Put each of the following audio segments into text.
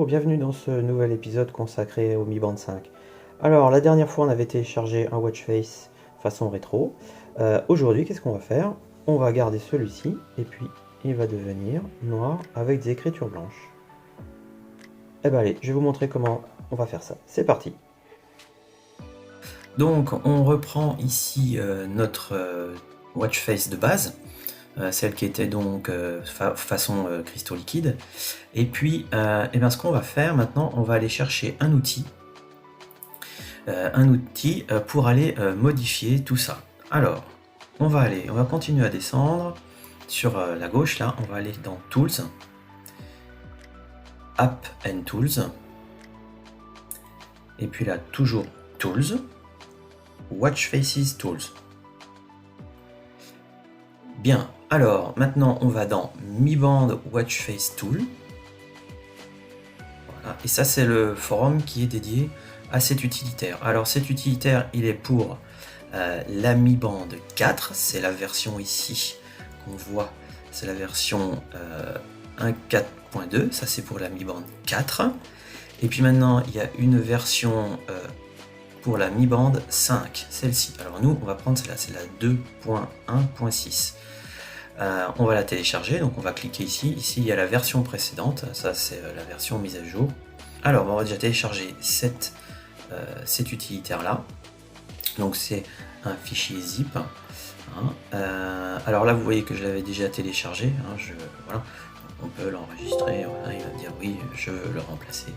Bonjour, bienvenue dans ce nouvel épisode consacré au Mi Band 5. Alors, la dernière fois, on avait téléchargé un watch face façon rétro. Aujourd'hui, qu'est-ce qu'on va faire? On va garder celui-ci, et puis il va devenir noir avec des écritures blanches. Eh ben allez, je vais vous montrer comment on va faire ça. C'est parti! Donc on reprend ici notre watch face de base, celle qui était donc façon cristaux liquides. Et puis ce qu'on va faire maintenant, on va aller chercher un outil pour aller modifier tout ça. Alors on va continuer à descendre sur la gauche là, on va aller dans Tools, App and Tools, et puis là toujours Tools, Watch Faces Tools. Bien, alors maintenant on va dans Mi Band Watch Face Tool. Voilà, et ça c'est le forum qui est dédié à cet utilitaire. Alors cet utilitaire il est pour la Mi Band 4, c'est la version ici qu'on voit, c'est la version 1.4.2, ça c'est pour la Mi Band 4. Et puis maintenant il y a une version pour la Mi Band 5, celle-ci. Alors nous, on va prendre celle-là, c'est la 2.1.6. On va la télécharger, donc on va cliquer ici. Ici, il y a la version précédente, ça c'est la version mise à jour. Alors, on va déjà télécharger cet utilitaire-là. Donc c'est un fichier zip. Alors là, vous voyez que je l'avais déjà téléchargé. Voilà. On peut l'enregistrer, voilà, il va me dire oui, je veux le remplacer.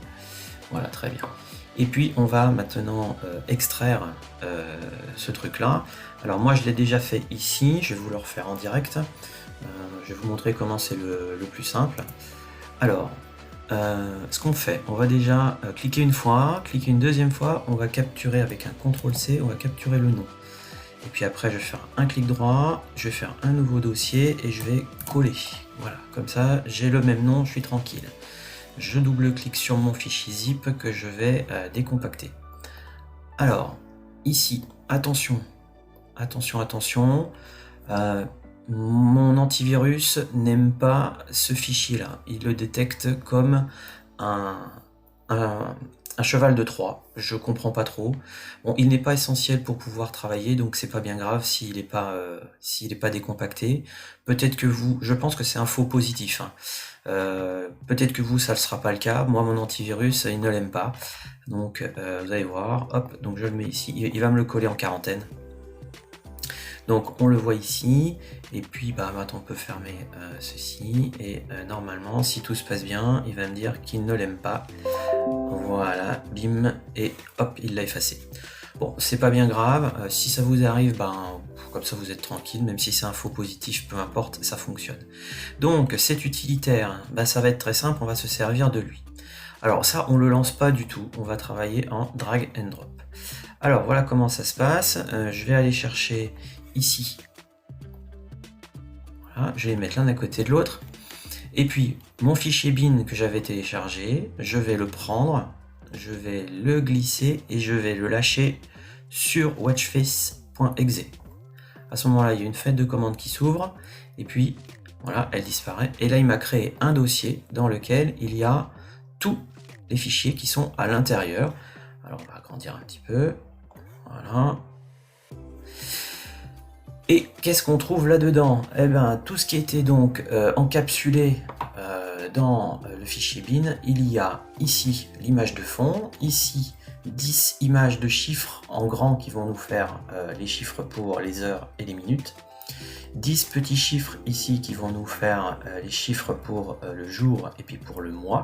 Voilà, très bien. Et puis on va maintenant extraire ce truc là. Alors moi je l'ai déjà fait ici, je vais vous le refaire en direct. Je vais vous montrer comment c'est le plus simple. Alors ce qu'on fait, on va déjà cliquer une fois, cliquer une deuxième fois, on va capturer avec un CTRL-C, on va capturer le nom. Et puis après je vais faire un clic droit, je vais faire un nouveau dossier et je vais coller. Voilà, comme ça j'ai le même nom, je suis tranquille. Je double-clique sur mon fichier zip que je vais décompacter. Alors, ici, attention, mon antivirus n'aime pas ce fichier-là. Il le détecte comme un cheval de Troie. Je comprends pas trop. Bon, il n'est pas essentiel pour pouvoir travailler, donc c'est pas bien grave s'il n'est pas décompacté. Peut-être que vous, je pense que c'est un faux positif. Peut-être que vous, ça ne sera pas le cas. Moi, mon antivirus, il ne l'aime pas. Donc, vous allez voir. Hop, donc je le mets ici. Il va me le coller en quarantaine. Donc, on le voit ici. Et puis, maintenant, on peut fermer ceci. Et normalement, si tout se passe bien, il va me dire qu'il ne l'aime pas. Voilà, bim. Et hop, il l'a effacé. Bon, c'est pas bien grave. Si ça vous arrive, comme ça vous êtes tranquille, même si c'est un faux positif, peu importe, ça fonctionne. Donc cet utilitaire, ça va être très simple, on va se servir de lui. Alors ça, on le lance pas du tout, on va travailler en drag and drop. Alors voilà comment ça se passe. Je vais aller chercher ici. Voilà, je vais les mettre l'un à côté de l'autre. Et puis mon fichier bin que j'avais téléchargé, je vais le prendre, je vais le glisser et je vais le lâcher sur watchface.exe. À ce moment-là, il y a une fenêtre de commande qui s'ouvre et puis voilà, elle disparaît. Et là, il m'a créé un dossier dans lequel il y a tous les fichiers qui sont à l'intérieur. Alors, on va agrandir un petit peu. Voilà. Et qu'est-ce qu'on trouve là-dedans? Eh bien, tout ce qui était donc encapsulé dans le fichier bin, il y a ici l'image de fond, ici 10 images de chiffres en grand qui vont nous faire les chiffres pour les heures et les minutes, 10 petits chiffres ici qui vont nous faire les chiffres pour le jour et puis pour le mois,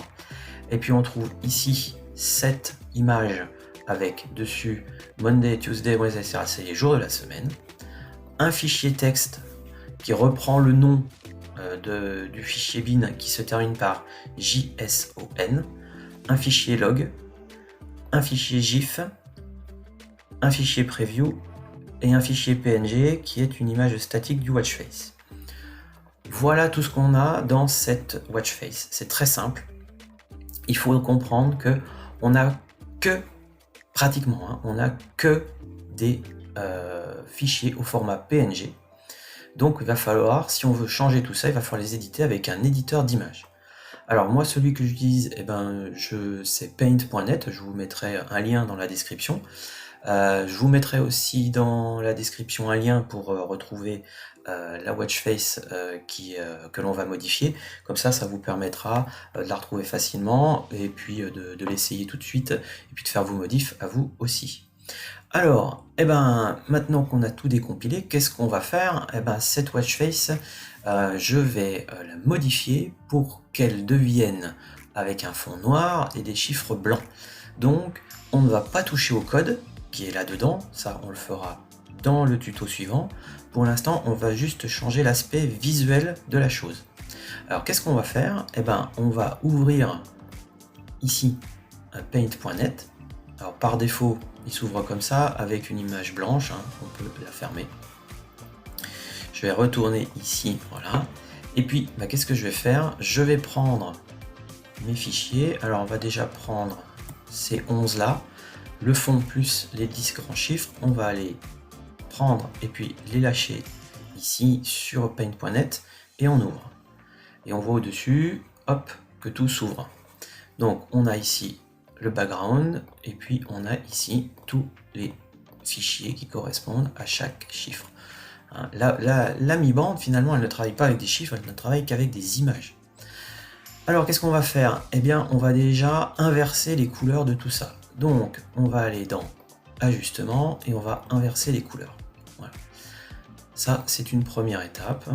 et puis on trouve ici 7 images avec dessus Monday, Tuesday, Wednesday, etc. C'est les jours de la semaine, un fichier texte qui reprend le nom du fichier bin qui se termine par JSON, un fichier log, un fichier GIF, un fichier preview et un fichier PNG qui est une image statique du watch face. Voilà tout ce qu'on a dans cette watch face. C'est très simple. Il faut comprendre que on a que pratiquement, on a que des fichiers au format PNG. Donc il va falloir, si on veut changer tout ça, il va falloir les éditer avec un éditeur d'images. Alors moi, celui que j'utilise, c'est paint.net, je vous mettrai un lien dans la description. Je vous mettrai aussi dans la description un lien pour retrouver la watch face que l'on va modifier. Comme ça vous permettra de la retrouver facilement et puis de l'essayer tout de suite et puis de faire vos modifs à vous aussi. Alors, maintenant qu'on a tout décompilé, qu'est-ce qu'on va faire? Cette watch face, je vais la modifier pour qu'elle devienne avec un fond noir et des chiffres blancs. Donc, on ne va pas toucher au code qui est là-dedans, ça on le fera dans le tuto suivant. Pour l'instant, on va juste changer l'aspect visuel de la chose. Alors, qu'est-ce qu'on va faire? On va ouvrir ici un paint.net. Alors, par défaut, il s'ouvre comme ça, avec une image blanche, on peut la fermer. Je vais retourner ici, voilà. Et puis, qu'est-ce que je vais faire? Je vais prendre mes fichiers. Alors, on va déjà prendre ces 11 là, le fond plus les 10 grands chiffres. On va aller prendre et puis les lâcher ici sur paint.net et on ouvre. Et on voit au-dessus, hop, que tout s'ouvre. Donc, on a ici le background, et puis on a ici tous les fichiers qui correspondent à chaque chiffre. La Mi Band, finalement, elle ne travaille pas avec des chiffres, elle ne travaille qu'avec des images. Alors, qu'est-ce qu'on va faire? On va déjà inverser les couleurs de tout ça. Donc, on va aller dans Ajustement, et on va inverser les couleurs. Voilà. Ça, c'est une première étape.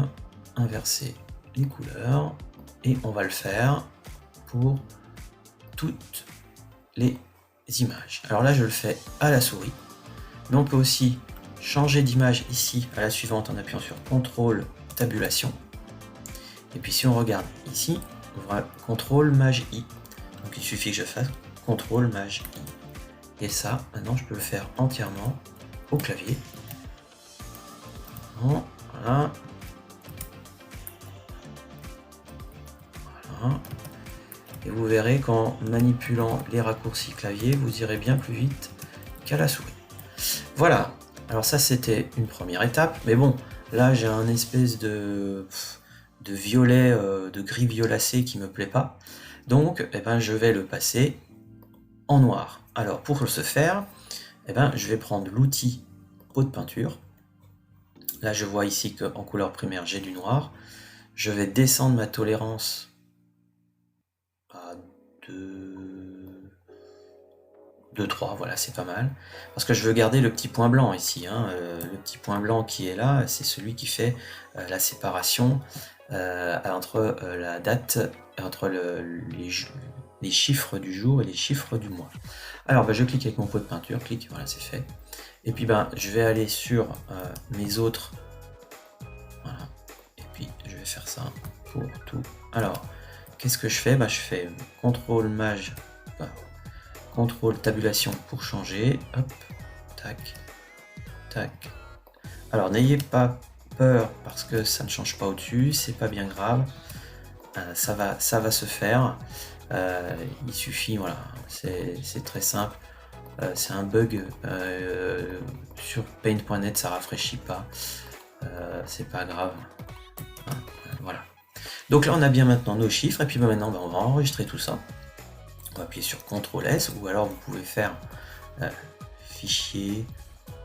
Inverser les couleurs, et on va le faire pour toutes les images. Alors là, je le fais à la souris, mais on peut aussi changer d'image ici à la suivante en appuyant sur CTRL tabulation. Et puis si on regarde ici, on va CTRL Maj I. Donc il suffit que je fasse CTRL Maj I. Et ça, maintenant, je peux le faire entièrement au clavier. Voilà. Voilà. Et vous verrez qu'en manipulant les raccourcis clavier, vous irez bien plus vite qu'à la souris. Voilà, alors ça c'était une première étape, mais bon, là j'ai un espèce de violet, de gris violacé qui me plaît pas. Donc, je vais le passer en noir. Alors pour ce faire, je vais prendre l'outil pot de peinture. Là je vois ici qu'en couleur primaire j'ai du noir. Je vais descendre ma tolérance à 2,3, voilà, c'est pas mal. Parce que je veux garder le petit point blanc ici. Le petit point blanc qui est là, c'est celui qui fait la séparation entre la date, entre les chiffres du jour et les chiffres du mois. Alors je clique avec mon pot de peinture, clique, voilà, c'est fait. Et puis je vais aller sur mes autres. Voilà. Et puis je vais faire ça pour tout. Alors, qu'est-ce que je fais? Je fais CTRL Maj, CTRL tabulation pour changer. Hop, tac, tac. Alors n'ayez pas peur parce que ça ne change pas au-dessus, c'est pas bien grave. Ça va se faire. Il suffit, voilà, c'est très simple. C'est un bug sur paint.net, ça rafraîchit pas. C'est pas grave. Voilà. Donc là on a bien maintenant nos chiffres et puis maintenant on va enregistrer tout ça. On va appuyer sur CTRL S ou alors vous pouvez faire fichier,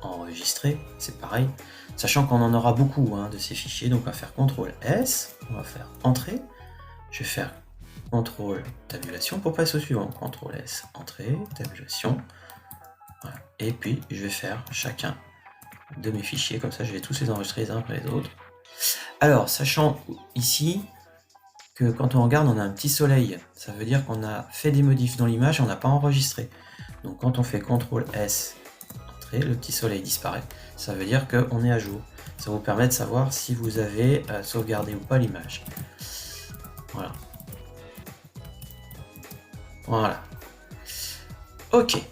enregistrer, c'est pareil. Sachant qu'on en aura beaucoup de ces fichiers, donc on va faire CTRL S, on va faire entrée. Je vais faire CTRL tabulation pour passer au suivant. CTRL S, entrée, tabulation. Voilà. Et puis je vais faire chacun de mes fichiers, comme ça je vais tous les enregistrer les uns après les autres. Alors, sachant ici que quand on regarde, on a un petit soleil. Ça veut dire qu'on a fait des modifs dans l'image et on n'a pas enregistré. Donc quand on fait CTRL S, entrée, le petit soleil disparaît. Ça veut dire qu'on est à jour. Ça vous permet de savoir si vous avez sauvegardé ou pas l'image. Voilà. Voilà. Ok.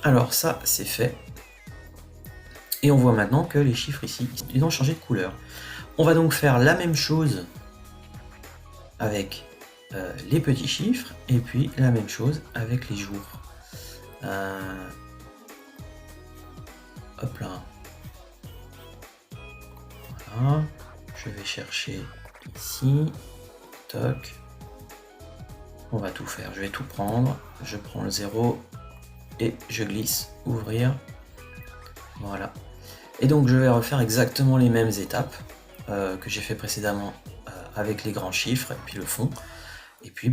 Alors ça, c'est fait. Et on voit maintenant que les chiffres ici, ils ont changé de couleur. On va donc faire la même chose avec les petits chiffres et puis la même chose avec les jours. Hop là. Voilà. Je vais chercher ici. Toc. on va tout faire. Je vais tout prendre, je prends le 0 et je glisse, ouvrir, voilà. Et donc je vais refaire exactement les mêmes étapes que j'ai fait précédemment avec les grands chiffres et puis le fond. Et puis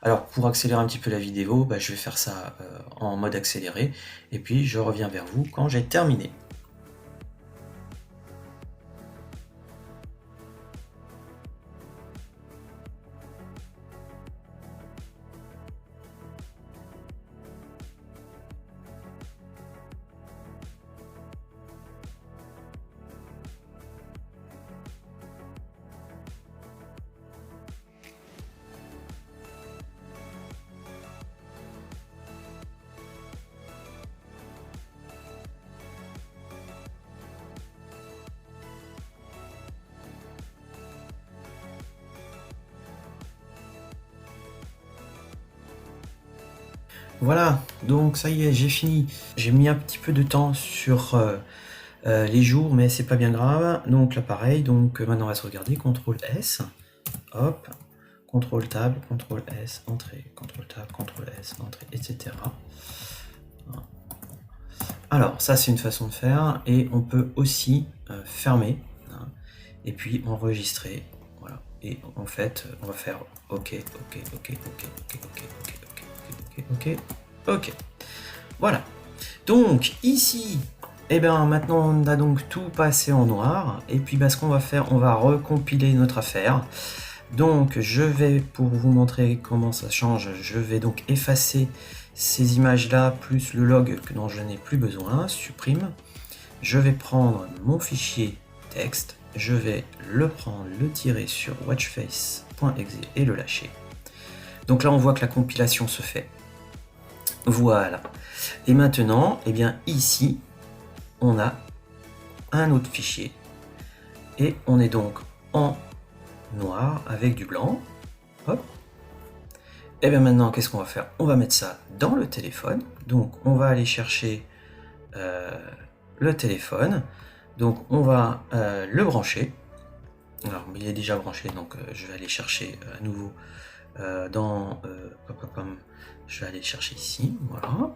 alors pour accélérer un petit peu la vidéo, je vais faire ça en mode accéléré et puis je reviens vers vous quand j'ai terminé. Voilà, donc ça y est, j'ai fini. J'ai mis un petit peu de temps sur les jours, mais c'est pas bien grave. Donc là pareil, donc maintenant on va se regarder, CTRL S, hop, CTRL Tab, CTRL S, entrée, CTRL Tab, CTRL S, entrée, etc. Alors ça c'est une façon de faire, et on peut aussi fermer, hein, et puis enregistrer, voilà. Et en fait, on va faire OK, OK, OK, OK, OK, OK, OK, OK, OK, OK. Voilà. Donc ici, maintenant on a donc tout passé en noir. Et puis ce qu'on va faire, on va recompiler notre affaire. Donc je vais, pour vous montrer comment ça change, je vais donc effacer ces images là, plus le log dont je n'ai plus besoin, supprime. Je vais prendre mon fichier texte, je vais le prendre, le tirer sur watchface.exe et le lâcher. Donc là on voit que la compilation se fait. Voilà. Et maintenant, ici, on a un autre fichier. Et on est donc en noir avec du blanc. Hop. Et bien maintenant, qu'est-ce qu'on va faire? On va mettre ça dans le téléphone. Donc on va aller chercher le téléphone. Donc on va le brancher. Alors il est déjà branché, donc je vais aller chercher à nouveau je vais aller chercher ici, voilà.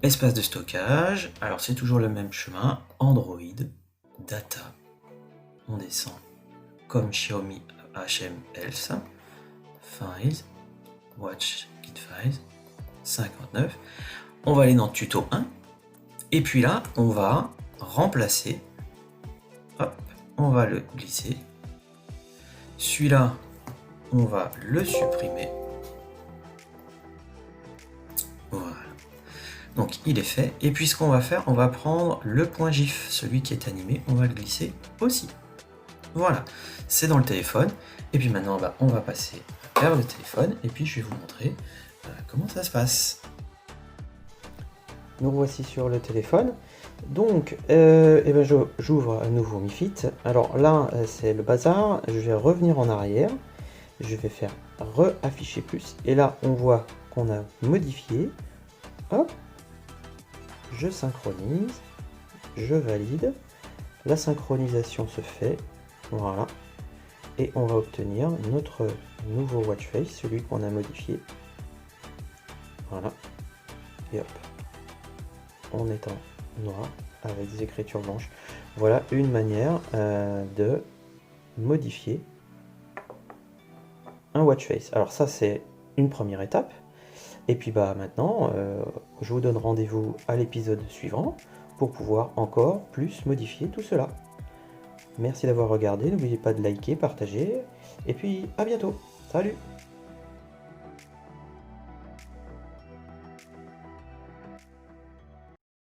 Espace de stockage, alors c'est toujours le même chemin, Android, Data, on descend comme Xiaomi HMLs, Files, Watch Kit Files, 59, on va aller dans Tuto 1, et puis là, on va remplacer, hop, on va le glisser, celui-là, on va le supprimer. Voilà. Donc il est fait. Et puis ce qu'on va faire, on va prendre le point GIF, celui qui est animé, on va le glisser aussi. Voilà, c'est dans le téléphone. Et puis maintenant, on va passer vers le téléphone. Et puis je vais vous montrer comment ça se passe. Nous voici sur le téléphone. Donc, j'ouvre à nouveau MiFit. Alors là, c'est le bazar. Je vais revenir en arrière. Je vais faire re-afficher plus. Et là, on voit qu'on a modifié. Hop. Je synchronise. Je valide. La synchronisation se fait. Voilà. Et on va obtenir notre nouveau watch face, celui qu'on a modifié. Voilà. Et hop. On est en noir avec des écritures blanches. Voilà une manière de modifier un watch face. Alors ça c'est une première étape. Et puis maintenant je vous donne rendez-vous à l'épisode suivant pour pouvoir encore plus modifier tout cela. Merci d'avoir regardé, n'oubliez pas de liker, partager et puis à bientôt. Salut!